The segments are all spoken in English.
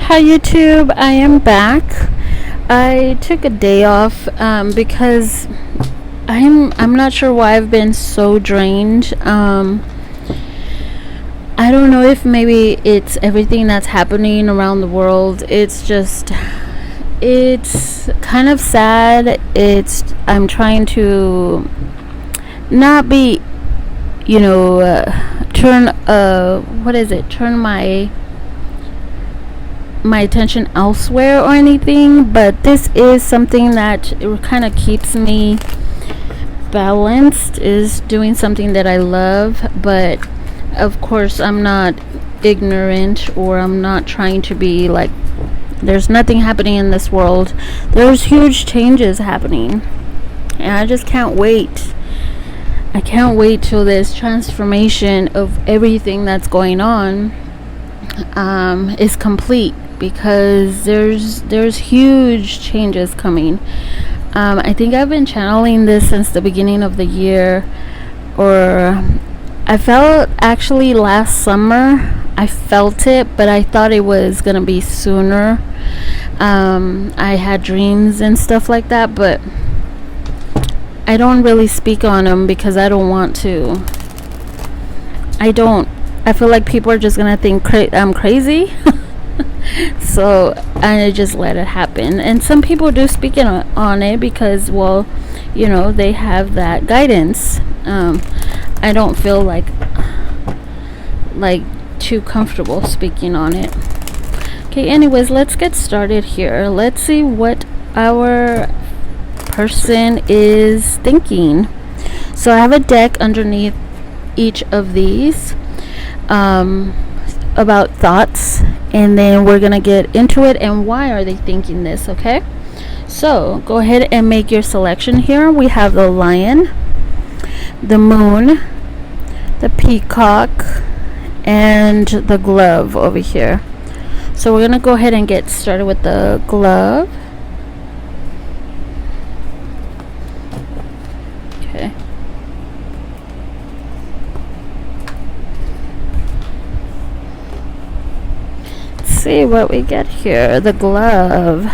Hi YouTube, I am back. I took a day off because I'm not sure why I've been so drained. I don't know if maybe it's everything that's happening around the world. It's kind of sad. I'm trying to not be, turn my attention elsewhere or anything, but this is something that kind of keeps me balanced, is doing something that I love. But of course I'm not ignorant, or I'm not trying to be like there's nothing happening in this world. There's huge changes happening, and I just can't wait. I can't wait till this transformation of everything that's going on is complete, because there's huge changes coming. I think I've been channeling this since the beginning of the year, or I felt actually last summer. I felt it, but I thought it was gonna be sooner. I had dreams and stuff like that, but I don't really speak on them because I don't want to. I feel like people are just gonna think I'm crazy. So I just let it happen. And some people do speak on it because, well, they have that guidance. I don't feel like too comfortable speaking on it. Okay, anyways, let's get started here. Let's see what our person is thinking. So I have a deck underneath each of these about thoughts, and then we're gonna get into it and why are they thinking this. Okay, so go ahead and make your selection. Here we have the Lion, the Moon, the Peacock, and the Glove over here. So we're gonna go ahead and get started with the Glove. Okay. See what we get here. The Glove.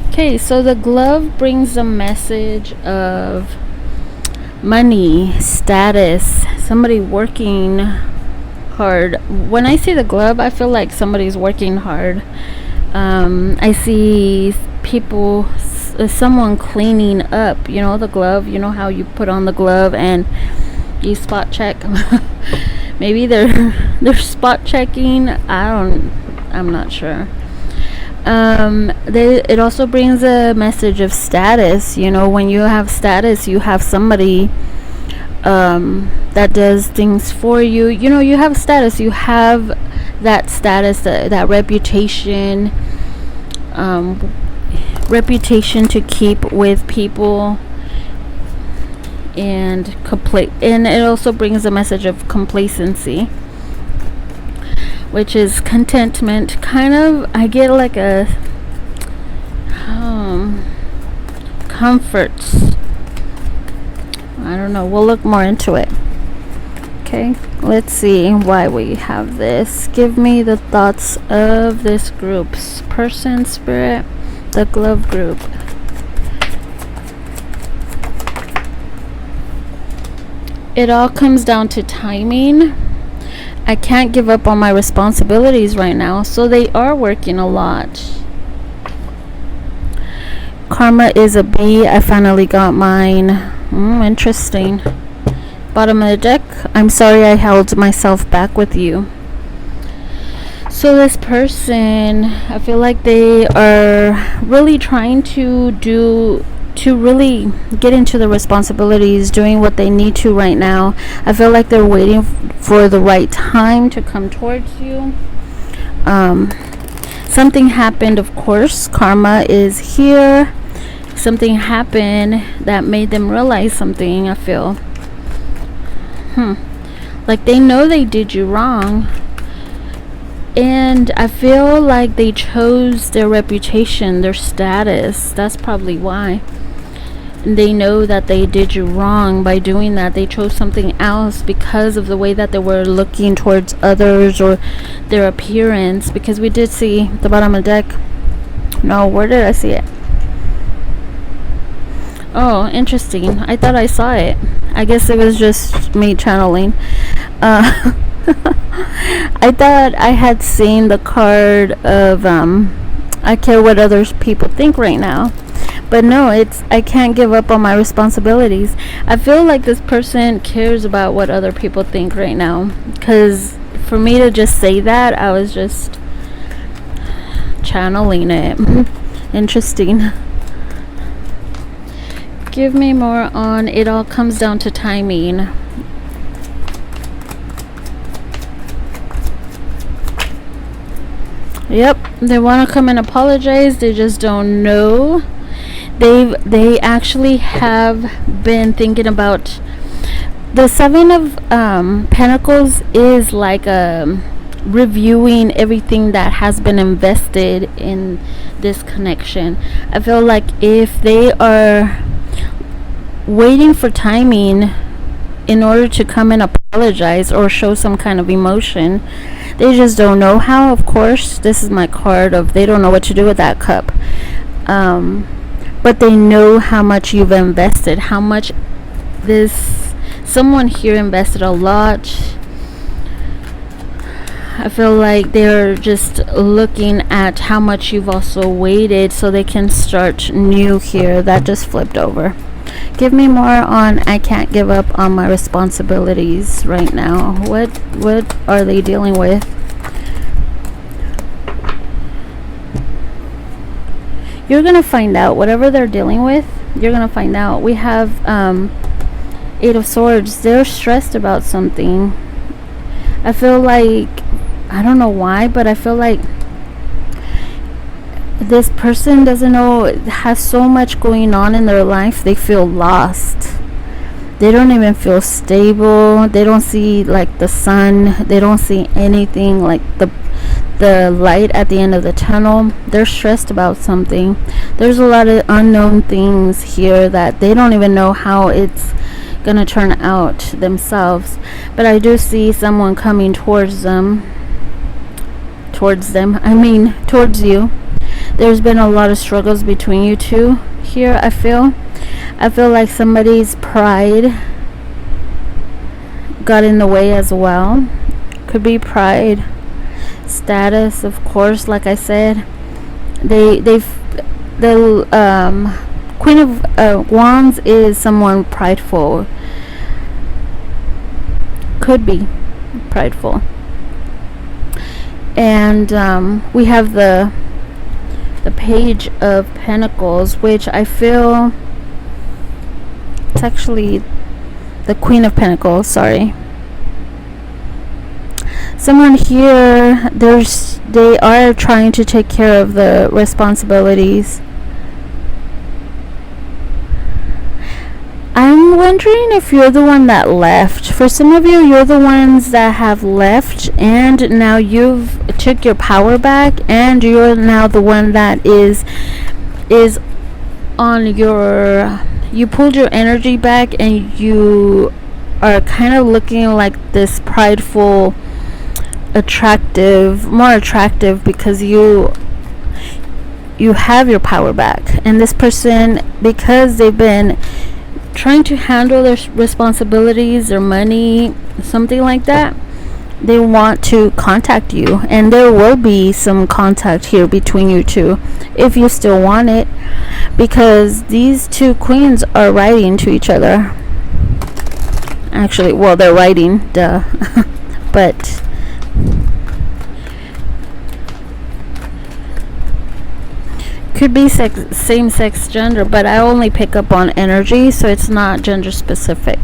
Okay, so the Glove brings a message of money, status, somebody working hard. When I see the Glove, I feel like somebody's working hard. I see people, someone cleaning up. The glove, how you put on the glove and you spot check. Maybe they're spot checking. I'm not sure. It also brings a message of status. When you have status, you have somebody that does things for you. You have status. You have that status, that reputation, reputation to keep with people. And it also brings a message of complacency, which is contentment. Kind of, I get like a comfort. I don't know, we'll look more into it. Okay, let's see why we have this. Give me the thoughts of this group's person, spirit, the Glove group. It all comes down to timing. I can't give up on my responsibilities right now, so they are working a lot. Karma is a B. I finally got mine. Interesting. Bottom of the deck. I'm sorry I held myself back with you. So this person, I feel like they are really trying to really get into the responsibilities, doing what they need to right now. I feel like they're waiting for the right time to come towards you. Something happened, of course. Karma is here. Something happened that made them realize something, I feel. Like they know they did you wrong, and I feel like they chose their reputation, their status. That's probably why. they know that they did you wrong by doing that. They chose something else because of the way that they were looking towards others or their appearance. Because we did see the bottom of the deck. No, where did I see it? Oh, interesting. I thought I saw it. I guess it was just me channeling. I thought I had seen the card of I care what others people think right now. But no, it's I can't give up on my responsibilities. I feel like this person cares about what other people think right now. Because for me to just say that, I was just channeling it. Interesting. Give me more on it all comes down to timing. Yep, they want to come and apologize. They just don't know. They actually have been thinking about the Seven of Pentacles is like reviewing everything that has been invested in this connection. I feel like if they are waiting for timing in order to come and apologize or show some kind of emotion, they just don't know how. Of course, this is my card of they don't know what to do with that cup. But they know how much you've invested, how much someone here invested a lot. I feel like they're just looking at how much you've also waited so they can start new here. That just flipped over. Give me more on I can't give up on my responsibilities right now. What are they dealing with? You're gonna find out whatever they're dealing with. You're gonna find out. We have Eight of Swords. They're stressed about something. I feel like, I don't know why, but I feel like this person doesn't know, has so much going on in their life. They feel lost. They don't even feel stable. They don't see like the sun. They don't see anything like the light at the end of the tunnel. They're stressed about something. There's a lot of unknown things here that they don't even know how it's gonna turn out themselves. But I do see someone coming towards them. Towards you. There's been a lot of struggles between you two here. I feel like somebody's pride got in the way as well. Could be pride, status, of course. Like I said, the Queen of Wands is someone prideful. Could be prideful. And we have the Page of Pentacles, which I feel it's actually the Queen of Pentacles, sorry. Someone here, they are trying to take care of the responsibilities. I'm wondering if you're the one that left. For some of you, you're the ones that have left, and now you've took your power back, and you're now the one that is on your, you pulled your energy back, and you are kind of looking like this prideful, more attractive because you have your power back. And this person, because they've been trying to handle their responsibilities, their money, something like that, they want to contact you, and there will be some contact here between you two if you still want it, because these two queens are writing to each other. Actually, well, they're writing, duh. But could be same-sex gender, but I only pick up on energy, so it's not gender specific.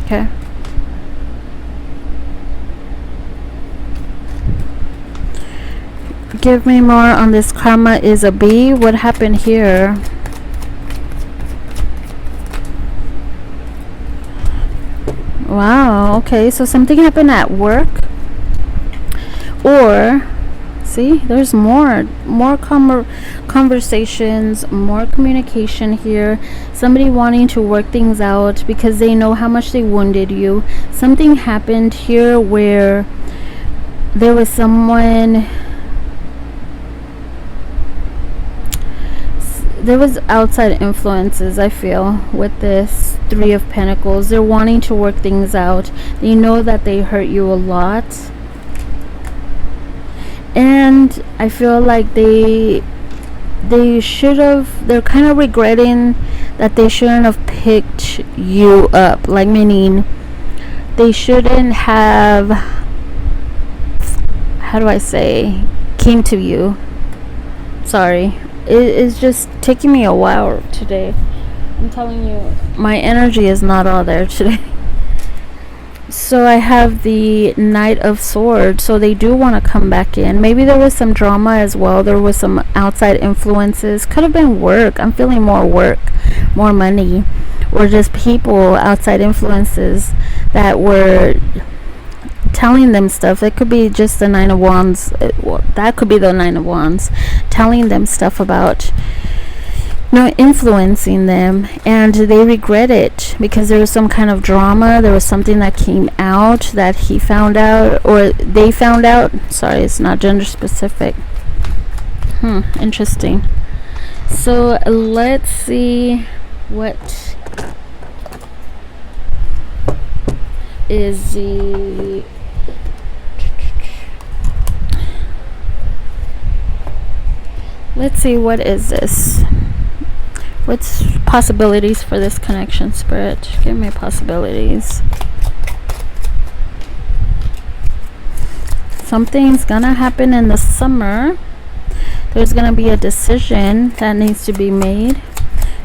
Okay. Give me more on this. Karma is a B. What happened here? Wow, okay, so something happened at work, or See, there's more conversations, more communication here. Somebody wanting to work things out because they know how much they wounded you. Something happened here where there was someone, there was outside influences, I feel, with this Three of Pentacles. They're wanting to work things out. They know that they hurt you a lot. And I feel like they should have, they're kind of regretting that they shouldn't have picked you up. Like, meaning they shouldn't have, how do I say, came to you. Sorry. It's just taking me a while today. I'm telling you, my energy is not all there today. So I have the Knight of Swords. So they do want to come back in. Maybe there was some drama as well. There was some outside influences. Could have been work. I'm feeling more work, more money, or just people, outside influences that were telling them stuff. It could be just the Nine of Wands. That could be the Nine of Wands telling them stuff about, influencing them, and they regret it because there was some kind of drama. There was something that came out that he found out, or they found out. Sorry, it's not gender specific. Interesting. So let's see what is the let's see, what is this? What's possibilities for this connection, Spirit? Give me possibilities. Something's gonna happen in the summer. There's gonna be a decision that needs to be made.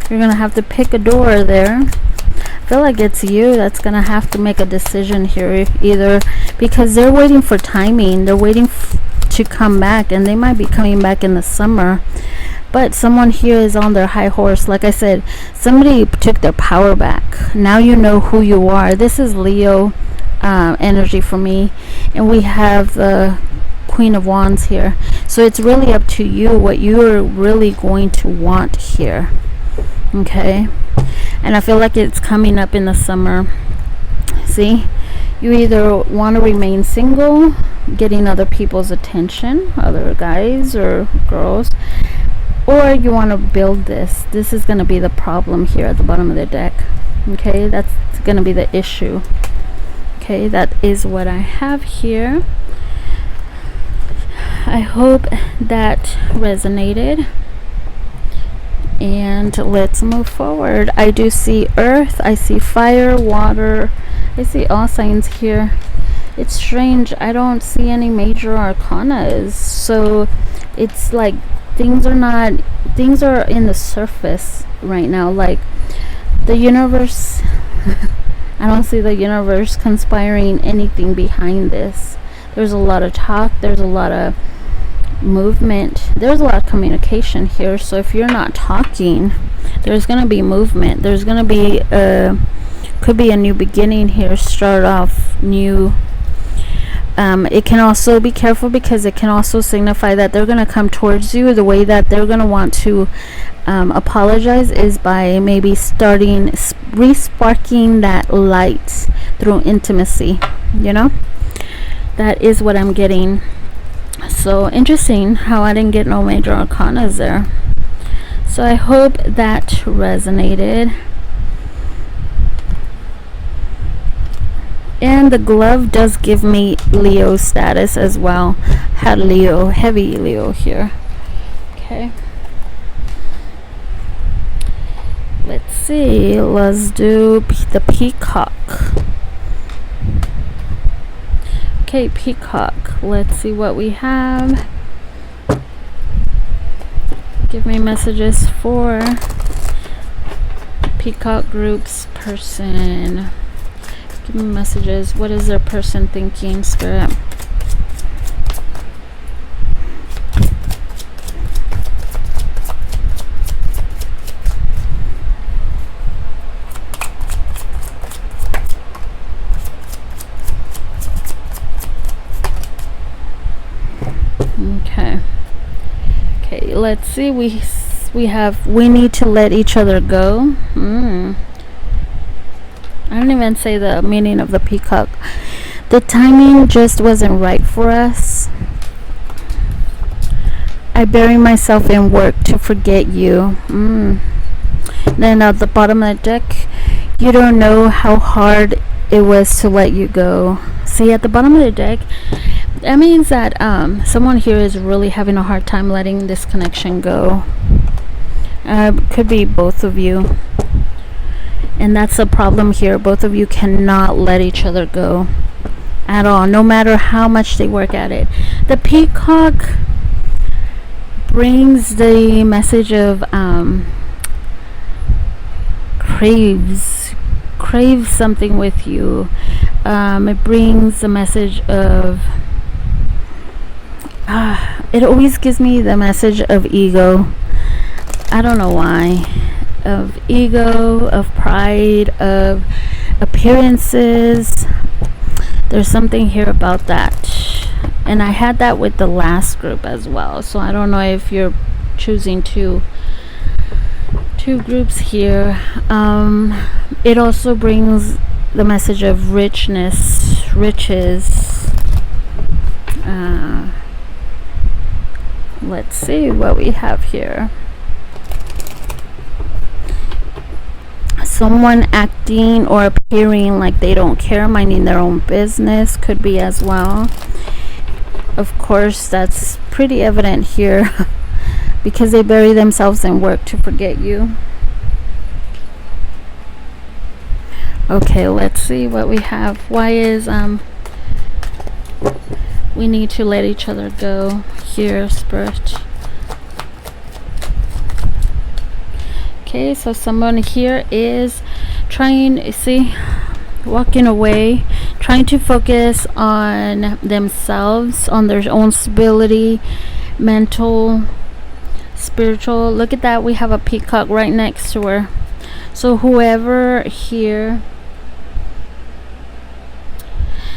You're gonna have to pick a door there. I feel like it's you that's gonna have to make a decision here, either because they're waiting for timing. They're waiting to come back, and they might be coming back in the summer. But someone here is on their high horse. Like I said, somebody took their power back. Now you know who you are. This is Leo energy for me. And we have the Queen of Wands here. So it's really up to you what you're really going to want here. Okay? And I feel like it's coming up in the summer. See? You either want to remain single, getting other people's attention, other guys or girls, or you want to build this. This is going to be the problem here at the bottom of the deck. Okay, that's going to be the issue. Okay, that is what I have here. I hope that resonated. And let's move forward. I do see earth, I see fire, water. I see all signs here. It's strange. I don't see any major arcanas. So it's like things are in the surface right now. Like the universe, I don't see the universe conspiring anything behind this. There's a lot of talk. There's a lot of movement. There's a lot of communication here. So if you're not talking, there's going to be movement. There's going to be could be a new beginning here. Start off new. It can also be careful because it can also signify that they're going to come towards you. The way that they're going to want to apologize is by maybe starting re-sparking that light through intimacy. That is what I'm getting. So interesting how I didn't get no major arcanas there. So I hope that resonated. And the glove does give me Leo status as well. Had Leo, heavy Leo here. Okay. Let's see. Let's do the Peacock. Okay, Peacock. Let's see what we have. Give me messages for Peacock group's person. Give me messages. What is their person thinking, Spirit? Okay. let's see. We need to let each other go. I don't even say the meaning of the peacock. The timing just wasn't right for us. I bury myself in work to forget you. Then at the bottom of the deck, you don't know how hard it was to let you go. See, at the bottom of the deck, that means that someone here is really having a hard time letting this connection go. Could be both of you. And that's the problem here. Both of you cannot let each other go at all, no matter how much they work at it. The peacock brings the message of craves something with you. It brings the message of it always gives me the message of ego. I don't know why. Of ego, of pride, of appearances. There's something here about that. And I had that with the last group as well. So I don't know if you're choosing two groups here. It also brings the message of riches. Let's see what we have here. Someone acting or appearing like they don't care, minding their own business, could be as well. Of course, that's pretty evident here because they bury themselves in work to forget you. Okay, let's see what we have. Why is we need to let each other go here, Spirit? Okay, so someone here is trying, see, walking away, trying to focus on themselves, on their own stability, mental, spiritual. Look at that, we have a peacock right next to her. So whoever here,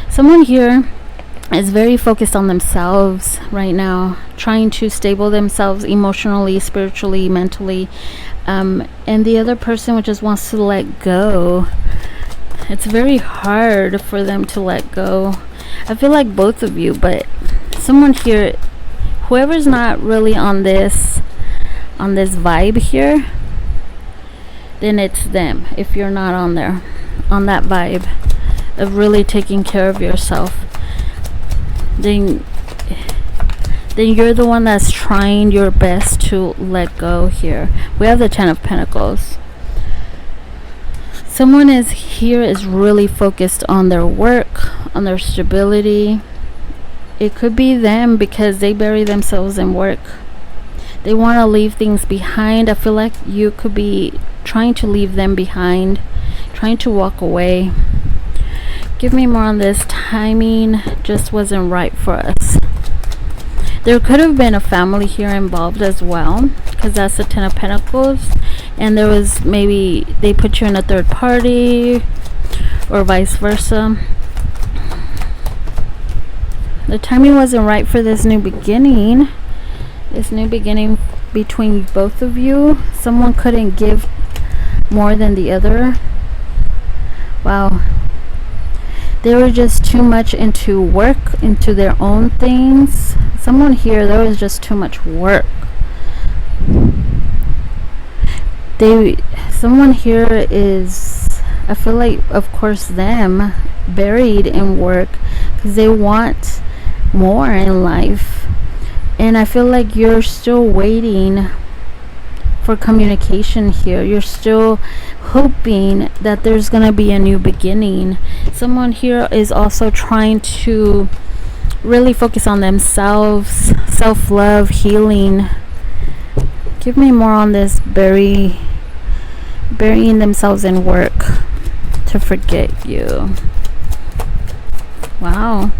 someone here is very focused on themselves right now, trying to stable themselves emotionally, spiritually, mentally, and the other person just wants to let go. It's very hard for them to let go. I feel like both of you, but someone here, whoever's not really on this vibe here, then it's them. If you're not on there, on that vibe of really taking care of yourself, then you're the one that's trying your best to let go here. We have the Ten of Pentacles. Someone is really focused on their work, on their stability. It could be them because they bury themselves in work. They want to leave things behind. I feel like you could be trying to leave them behind, trying to walk away. Give me more on this. Timing just wasn't right for us. There could have been a family here involved as well, because that's the Ten of Pentacles, and there was maybe they put you in a third party or vice versa. The timing wasn't right for this new beginning. This new beginning between both of you. Someone couldn't give more than the other. Wow. They were just too much into work, into their own things. Someone here, there was just too much work. Someone here is, I feel like, of course, them, buried in work because they want more in life. And I feel like you're still waiting for communication here. You're still hoping that there's gonna be a new beginning. Someone here is also trying to really focus on themselves, self-love, healing. Give me more on this burying themselves in work to forget you. Wow,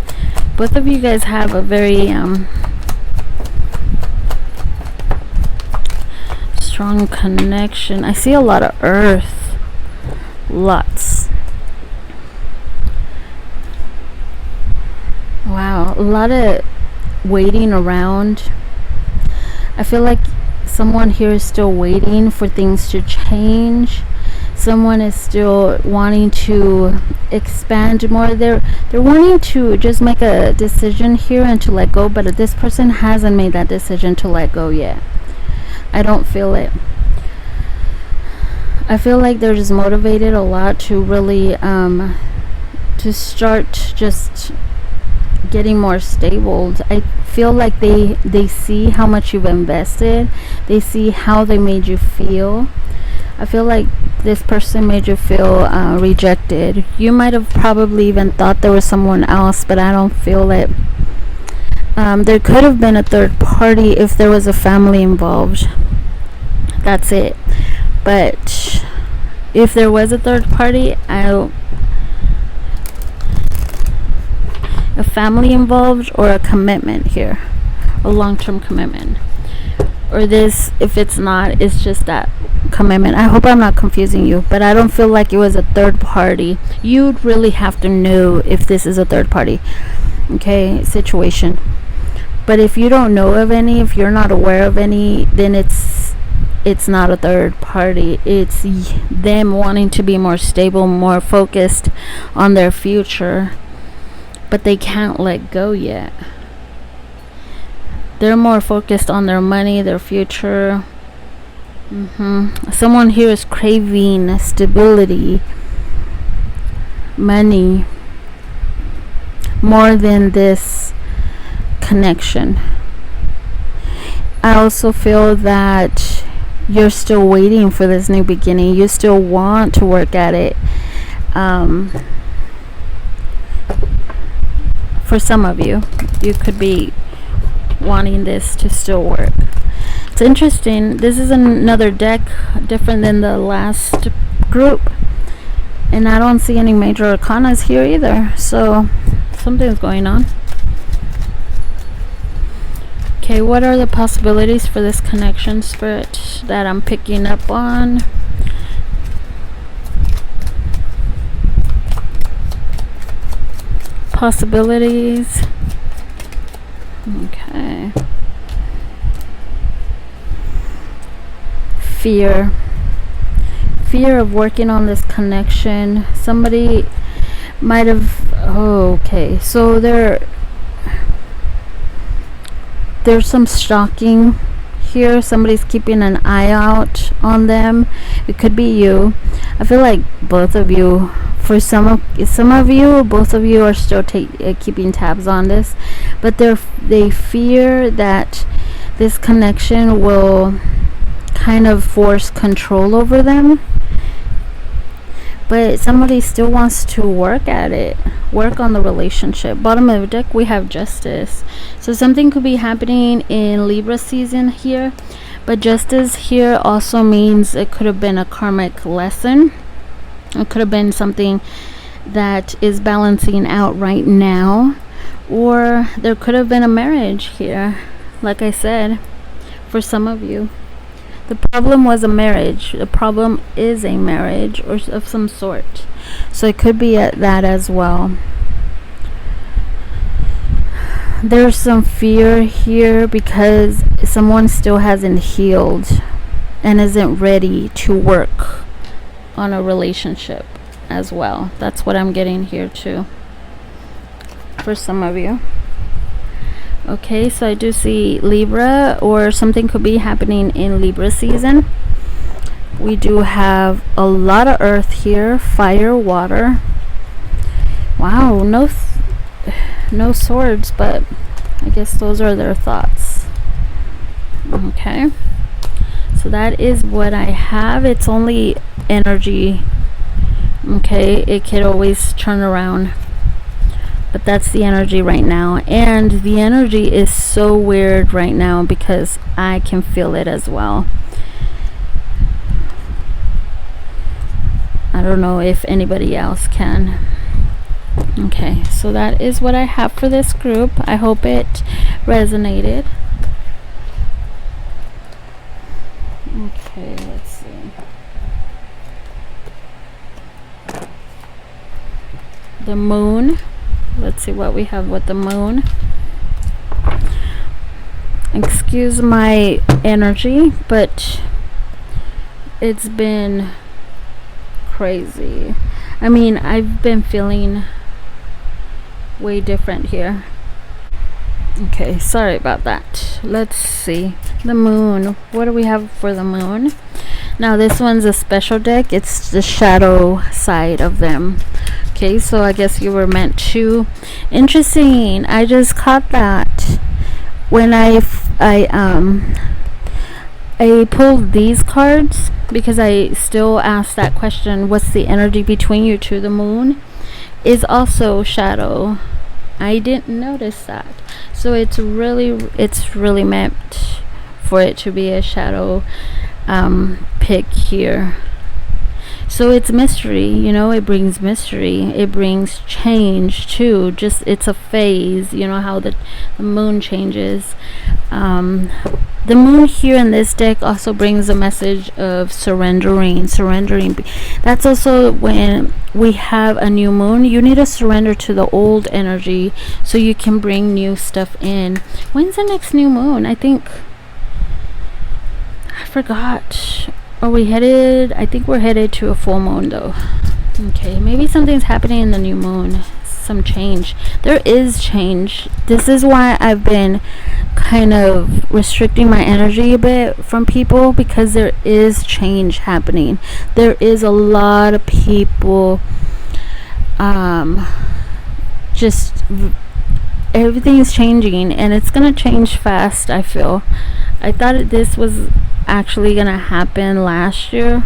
both of you guys have a very strong connection. I see a lot of earth, lots. Wow, a lot of waiting around. I feel like someone here is still waiting for things to change. Someone is still wanting to expand more. They're wanting to just make a decision here and to let go, but this person hasn't made that decision to let go yet. I don't feel it. I feel like they're just motivated a lot to really to start just getting more stable. I feel like they see how much you've invested. They see how they made you feel. I feel like this person made you feel rejected. You might have probably even thought there was someone else, but I don't feel it. There could have been a third party if there was a family involved. That's it. But if there was a third party, a family involved, or a commitment here, a long-term commitment. Or this, if it's not, it's just that commitment. I hope I'm not confusing you, but I don't feel like it was a third party. You'd really have to know if this is a third party, okay, situation. But if you don't know of any, if you're not aware of any, then it's not a third party. It's them wanting to be more stable, more focused on their future, but they can't let go yet. They're more focused on their money, their future. Someone here is craving stability, money, more than this connection. I also feel that you're still waiting for this new beginning. You still want to work at it. For some of you, you could be wanting this to still work. It's interesting. This is another deck different than the last group, and I don't see any major arcanas here either, so something's going on. Okay, what are the possibilities for this connection, Spirit, that I'm picking up on? Possibilities. Okay. Fear of working on this connection. Somebody might have, okay, so there's some stalking here. Somebody's keeping an eye out on them. It could be you. I feel like both of you, for some of you, both of you are still keeping tabs on this, but they fear that this connection will kind of force control over them. But somebody still wants to work at it, work on the relationship. Bottom of the deck, we have Justice. So something could be happening in Libra season here, but Justice here also means it could have been a karmic lesson. It could have been something that is balancing out right now, or there could have been a marriage here, like I said, for some of you. The problem was a marriage. The problem is a marriage or of some sort. So it could be that as well. There's some fear here because someone still hasn't healed and isn't ready to work on a relationship as well. That's what I'm getting here too, for some of you. Okay, so I do see Libra, or something could be happening in Libra season. We do have a lot of earth here, fire, water. Wow, no swords, but I guess those are their thoughts. Okay, so that is what I have. It's only energy. Okay, it could always turn around, but that's the energy right now. And the energy is so weird right now because I can feel it as well. I don't know if anybody else can. Okay, so that is what I have for this group. I hope it resonated. Okay, let's see. The moon. Let's see what we have with the moon. Excuse my energy, but it's been crazy. I mean, I've been feeling way different here. Okay, sorry about that. Let's see. The moon. What do we have for the moon? Now this one's a special deck. It's the shadow side of them. Okay, so I guess you were meant to. Interesting. I just caught that when I pulled these cards, because I still asked that question, what's the energy between you two? The moon is also shadow. I didn't notice that. So it's really meant for it to be a shadow pick here. So it's mystery, you know, it brings mystery. It brings change too. Just, it's a phase, you know how the moon changes. The moon here in this deck also brings a message of surrendering. That's also when we have a new moon. You need to surrender to the old energy so you can bring new stuff in. When's the next new moon? I forgot. Are we headed? I think we're headed to a full moon though. Okay, maybe something's happening in the new moon. Some change. There is change. This is why I've been kind of restricting my energy a bit from people, because there is change happening. There is a lot of people just everything is changing, and it's gonna change fast. I feel. I thought this was actually gonna happen last year.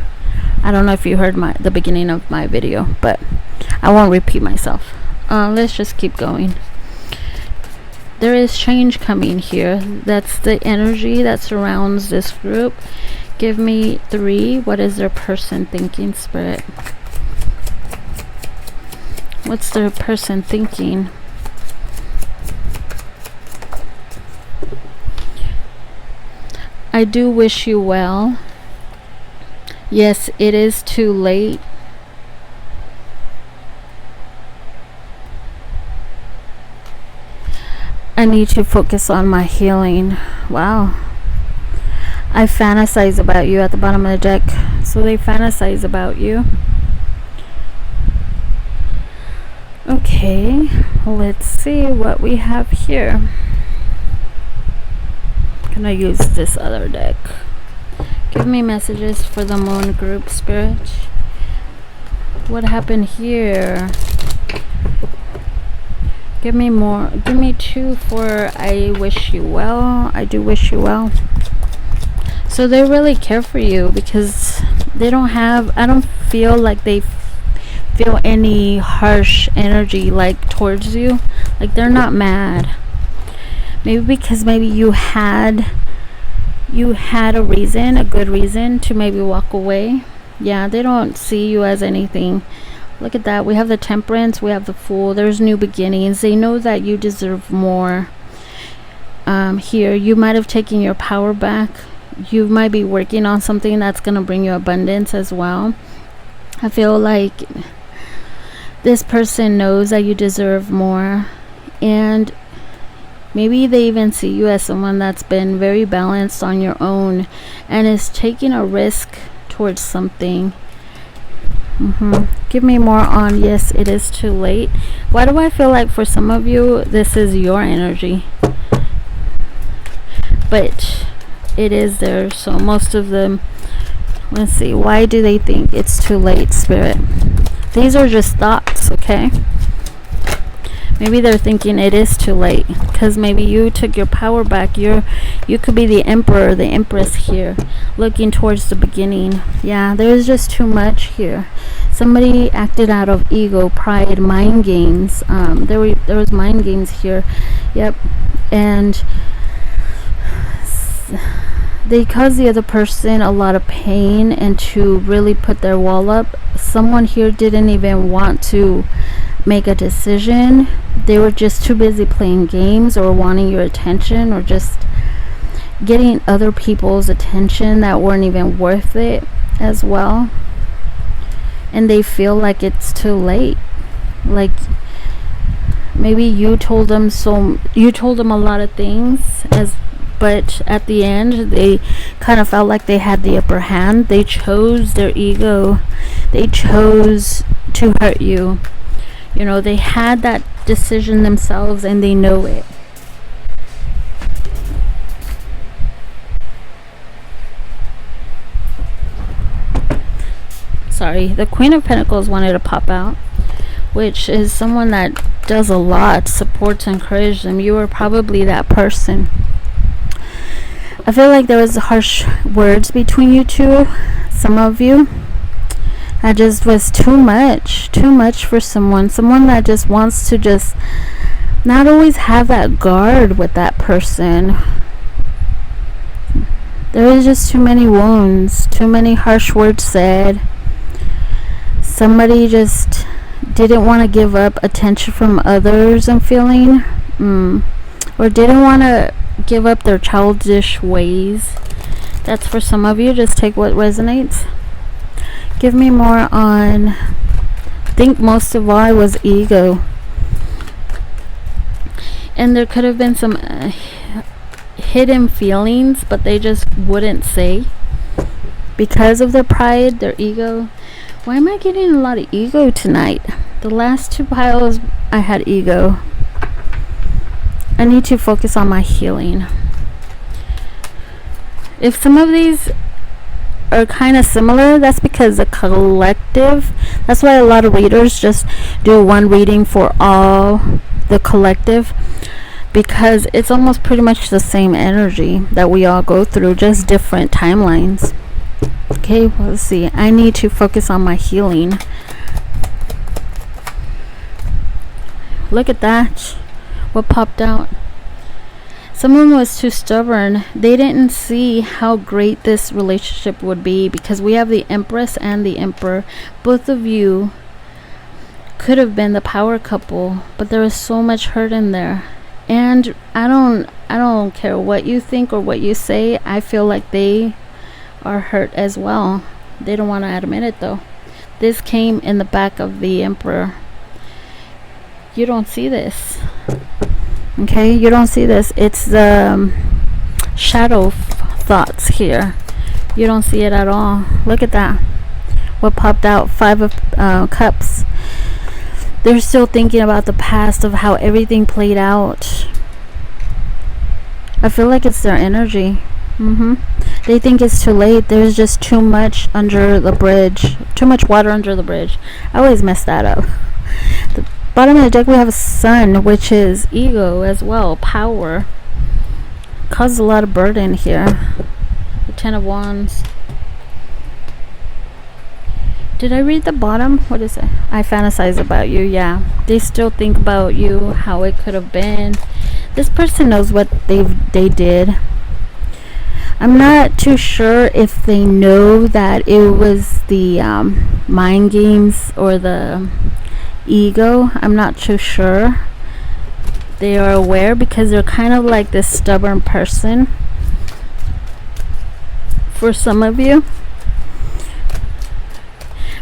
I don't know if you heard the beginning of my video, but I won't repeat myself. Let's just keep going. There is change coming here. That's the energy that surrounds this group. Give me 3. What is their person thinking, Spirit? What's their person thinking? I do wish you well. Yes, it is too late. I need to focus on my healing. Wow. I fantasize about you at the bottom of the deck. So they fantasize about you. Okay, let's see what we have here. I'm gonna use this other deck. Give me messages for the moon group, Spirit. What happened here? Give me more. Give me 2 for I wish you well. I do wish you well. So they really care for you, because they don't have, I don't feel like they feel any harsh energy like towards you. Like they're not mad. Maybe because maybe you had a reason, a good reason to maybe walk away. Yeah, they don't see you as anything. Look at that. We have the Temperance, we have the Fool. There's new beginnings. They know that you deserve more. Here, you might have taken your power back. You might be working on something that's going to bring you abundance as well. I feel like this person knows that you deserve more. And maybe they even see you as someone that's been very balanced on your own and is taking a risk towards something. Give me more on yes, it is too late. Why do I feel like for some of you this is your energy? But it is there. So most of them, let's see, why do they think it's too late, Spirit? These are just thoughts, okay? Maybe they're thinking it is too late because maybe you took your power back. You could be the emperor, the empress here, looking towards the beginning. Yeah, there's just too much here. Somebody acted out of ego, pride, mind games. There was mind games here. Yep. And they caused the other person a lot of pain and to really put their wall up. Someone here didn't even want to make a decision. They were just too busy playing games or wanting your attention or just getting other people's attention that weren't even worth it as well. And they feel like it's too late. Like maybe you told them a lot of things, as but at the end they kind of felt like they had the upper hand. They chose their ego. They chose to hurt you. You know, they had that decision themselves and they know it. Sorry, the Queen of Pentacles wanted to pop out, which is someone that does a lot, supports, encourages them. You were probably that person. I feel like there was harsh words between you two, some of you. That just was too much for someone that just wants to just not always have that guard with that person. There was just too many wounds, too many harsh words said. Somebody just didn't want to give up attention from others, I'm feeling, or didn't want to give up their childish ways. That's for some of you. Just take what resonates. Give me more on, I think most of all was ego. And there could have been some hidden feelings, but they just wouldn't say because of their pride, their ego. Why am I getting a lot of ego tonight? The last two piles I had ego. I need to focus on my healing. If some of these are kind of similar, that's because the collective, that's why a lot of readers just do one reading for all the collective, because it's almost pretty much the same energy that we all go through, just different timelines. Okay, well, let's see. I need to focus on my healing. Look at that. What popped out? Someone was too stubborn. They didn't see how great this relationship would be, because we have the Empress and the Emperor. Both of you could have been the power couple, but there was so much hurt in there. And I don't care what you think or what you say. I feel like they are hurt as well. They don't want to admit it though. This came in the back of the Emperor. You don't see this. Okay, you don't see this. It's the shadow thoughts here. You don't see it at all. Look at that. What popped out? 5 of Cups. They're still thinking about the past, of how everything played out. I feel like it's their energy. They think it's too late. There's just too much under the bridge. Too much water under the bridge. I always mess that up. The bottom of the deck we have a Sun, which is ego as well, power. Causes a lot of burden here. The 10 of Wands. Did I read the bottom? What is it? I fantasize about you. Yeah, they still think about you, how it could have been. This person knows what they did. I'm not too sure if they know that it was the mind games or the ego. I'm not too sure. They are aware, because they're kind of like this stubborn person for some of you.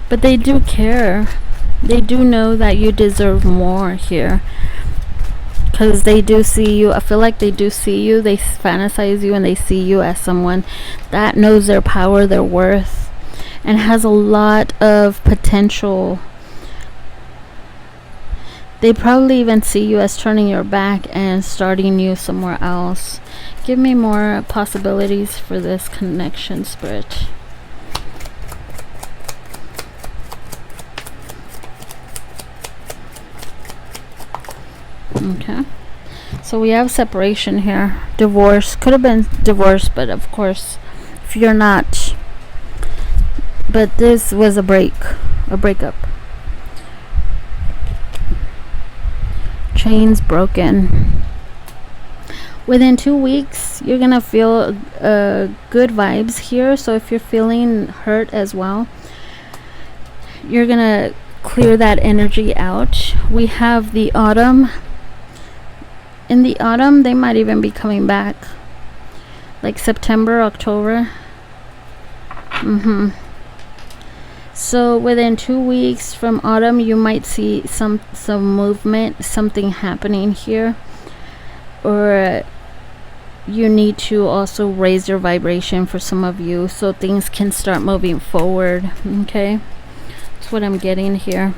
But they do care. They do know that you deserve more here, because they do see you. I feel like they do see you. They fantasize you, and they see you as someone that knows their power, their worth, and has a lot of potential. They probably even see you as turning your back and starting you somewhere else. Give me more possibilities for this connection, Spirit. Okay, so we have separation here. Divorce. Could have been divorce, but of course, if you're not. But this was a breakup. Chains broken. Within 2 weeks, you're gonna feel good vibes here. So if you're feeling hurt as well, you're gonna clear that energy out. We have the autumn. In the autumn, they might even be coming back, like September, October. So within 2 weeks from autumn, you might see some movement, something happening here, or you need to also raise your vibration for some of you so things can start moving forward. Okay, that's what I'm getting here.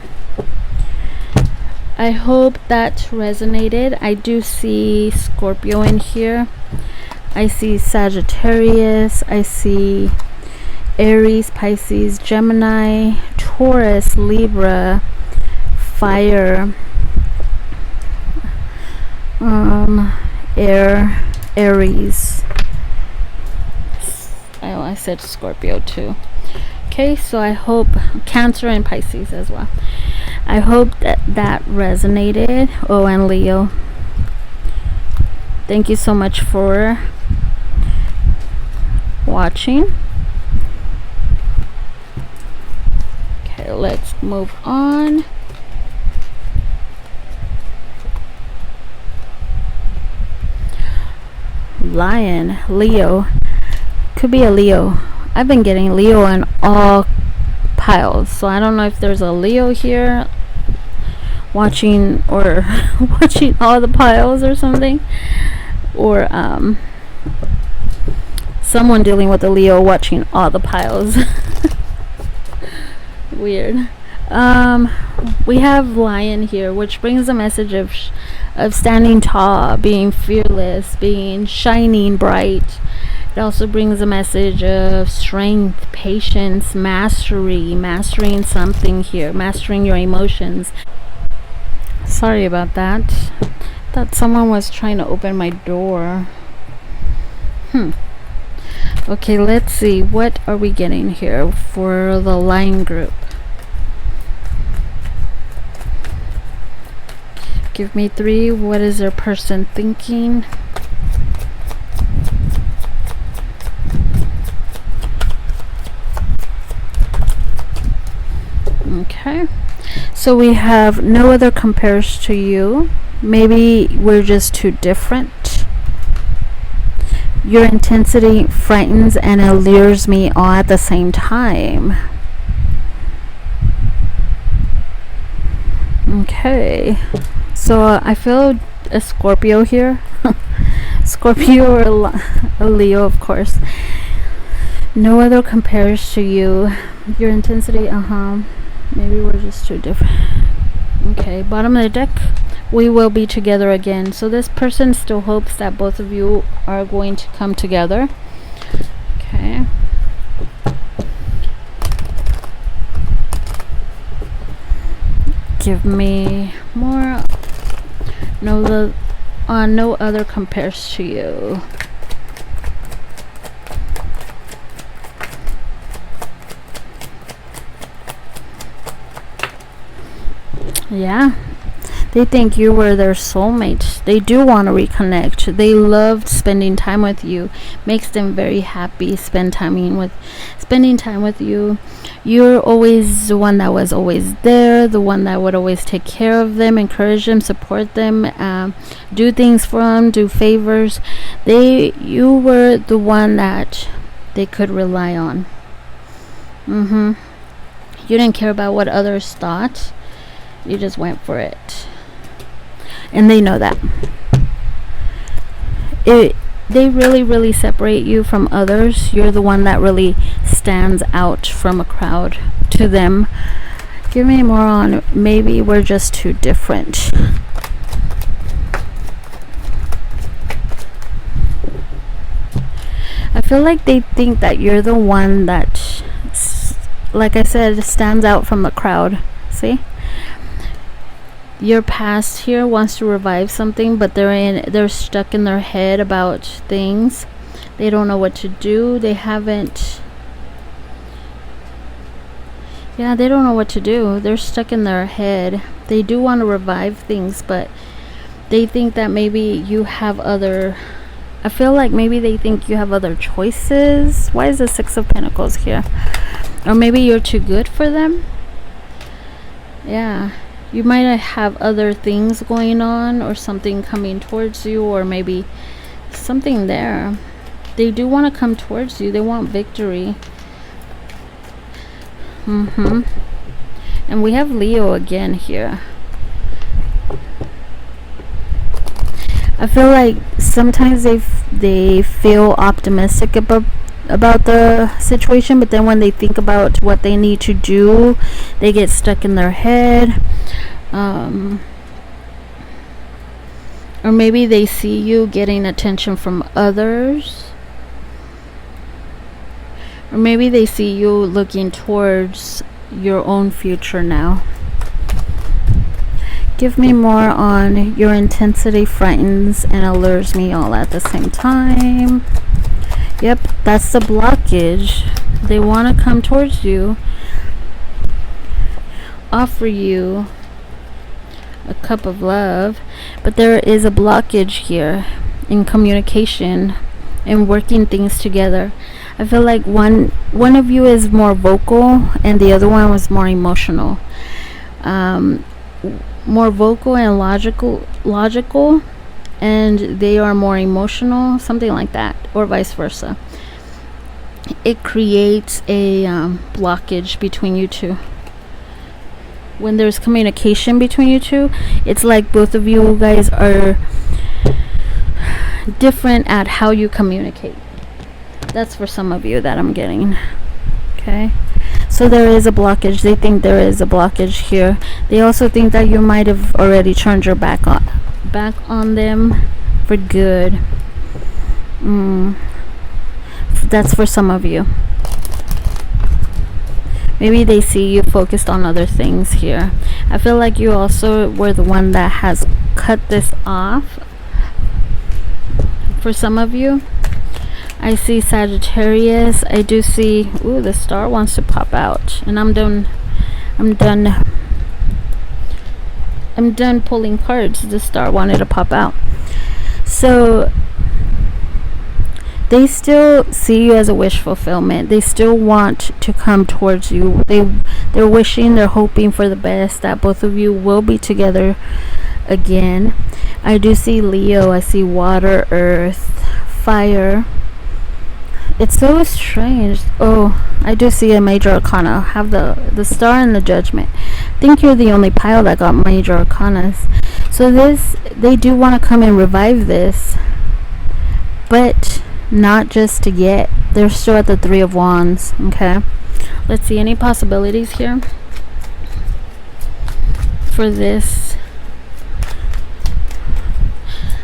I hope that resonated. I do see Scorpio in here. I see Sagittarius. I see Aries, Pisces, Gemini, Taurus, Libra, Fire, Air, Aries. Oh, I said Scorpio too. Okay, so I hope Cancer and Pisces as well. I hope that resonated. Oh, and Leo. Thank you so much for watching. Okay, let's move on. Lion, Leo. Could be a Leo. I've been getting Leo in all piles, so I don't know if there's a Leo here watching or watching all the piles or something, or someone dealing with a Leo watching all the piles. Weird. We have Lion here, which brings a message of standing tall, being fearless, being shining bright. It also brings a message of strength, patience, mastery, mastering something here, mastering your emotions. Sorry about that. Thought someone was trying to open my door. Okay, let's see. What are we getting here for the Lion group? Give me 3. What is their person thinking? Okay, so we have no other compares to you. Maybe we're just too different. Your intensity frightens and allures me all at the same time. Okay, so I feel a Scorpio here. Scorpio or a Leo, of course. No other compares to you. Your intensity, maybe we're just too different. Okay, bottom of the deck, we will be together again. So this person still hopes that both of you are going to come together. Okay. Give me more. No other compares to you. Yeah, they think you were their soulmate. They do want to reconnect. They loved spending time with you. Makes them very happy. Spending time with you. You're always the one that was always there, the one that would always take care of them, encourage them, support them, do things for them, do favors. You were the one that they could rely on. You didn't care about what others thought. You just went for it, and they know that. They really separate you from others. You're the one that really stands out from a crowd to them. Give me more on maybe we're just too different. I feel like they think that you're the one that, like I said, stands out from the crowd. See? Your past here wants to revive something, but they're stuck in their head about things. They don't know what to do. They don't know what to do. They're stuck in their head. They do want to revive things, but they think that maybe you have I feel like maybe they think you have other choices. Why is the 6 of Pentacles here? Or maybe you're too good for them. Yeah. You might have other things going on, or something coming towards you, or maybe something there. They do want to come towards you. They want victory. And we have Leo again here. I feel like sometimes they feel optimistic about the situation, but then when they think about what they need to do, they get stuck in their head. Or maybe they see you getting attention from others, or maybe they see you looking towards your own future now. Give me more on your intensity frightens and allures me all at the same time. Yep, that's the blockage. They want to come towards you, offer you a cup of love, but there is a blockage here in communication and working things together. I feel like one of you is more vocal and the other one was more emotional. More vocal and logical, and they are more emotional, something like that, or vice versa. It creates a blockage between you two. When there's communication between you two, it's like both of you guys are different at how you communicate. That's for some of you that I'm getting. Okay, so there is a blockage. They think there is a blockage here. They also think that you might have already turned your back on them for good. That's for some of you. Maybe they see you focused on other things here. I feel like you also were the one that has cut this off. For some of you, I see Sagittarius. I do see, ooh, the star wants to pop out, and I'm done pulling cards. The star wanted to pop out. So they still see you as a wish fulfillment. They still want to come towards you. They're wishing, they're hoping for the best, that both of you will be together again. I do see Leo. I see water, earth, fire. It's so strange. Oh, I do see a major arcana. Have the star and the judgment. I think you're the only pile that got major arcanas. So they do want to come and revive this, but not just yet. They're still at the 3 of Wands. Okay, let's see any possibilities here for this.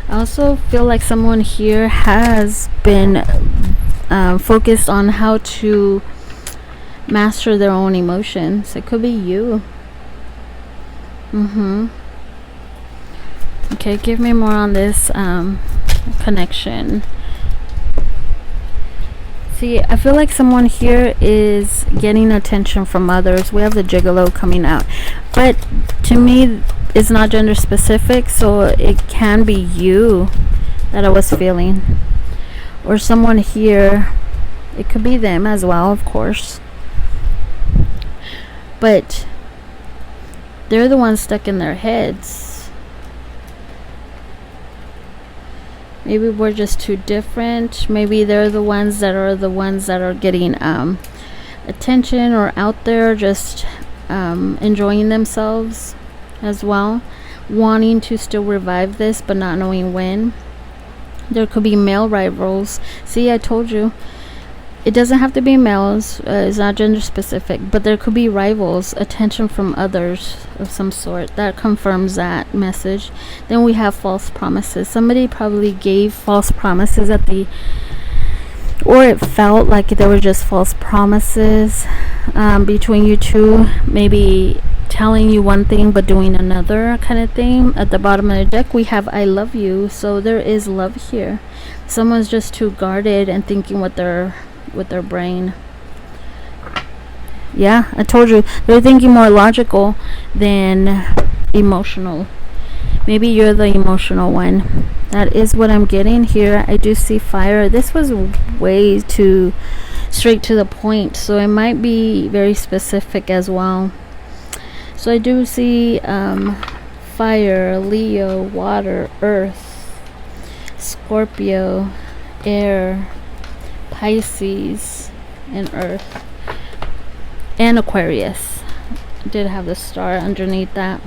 I also feel like someone here has been focused on how to master their own emotions. It could be you. Okay, give me more on this connection. See, I feel like someone here is getting attention from others. We have the gigolo coming out, but to me it's not gender specific, so it can be you that I was feeling, or someone here. It could be them as well, of course, but they're the ones stuck in their heads. Maybe we're just too different. Maybe they're the ones that are getting attention, or out there just enjoying themselves as well, wanting to still revive this but not knowing when. There could be male rivals. See, I told you, it doesn't have to be males. It's not gender specific, but there could be rivals, attention from others of some sort. That confirms that message. Then we have false promises. Somebody probably gave false promises or it felt like there were just false promises between you two. Maybe telling you one thing but doing another kind of thing. At the bottom of the deck we have I love you. So there is love here. Someone's just too guarded and thinking with their brain. Yeah, I told you, they're thinking more logical than emotional. Maybe you're the emotional one. That is what I'm getting here. I do see fire. This was way too straight to the point, so it might be very specific as well. So I do see fire, Leo, water, earth, Scorpio, air, Pisces, and earth, and Aquarius. I did have the star underneath that.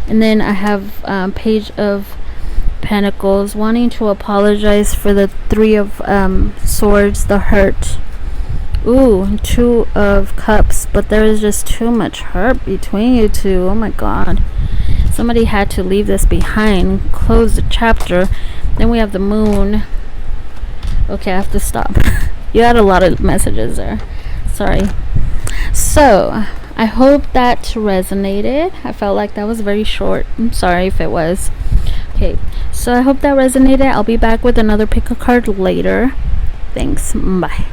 And then I have Page of Pentacles, wanting to apologize for the Three of Swords, the hurt. Ooh, Two of Cups, but there is just too much hurt between you two. Oh my god. Somebody had to leave this behind, close the chapter. Then we have the Moon. Okay, I have to stop. You had a lot of messages there. Sorry. So, I hope that resonated. I felt like that was very short. I'm sorry if it was. Okay, so I hope that resonated. I'll be back with another pick a card later. Thanks. Bye.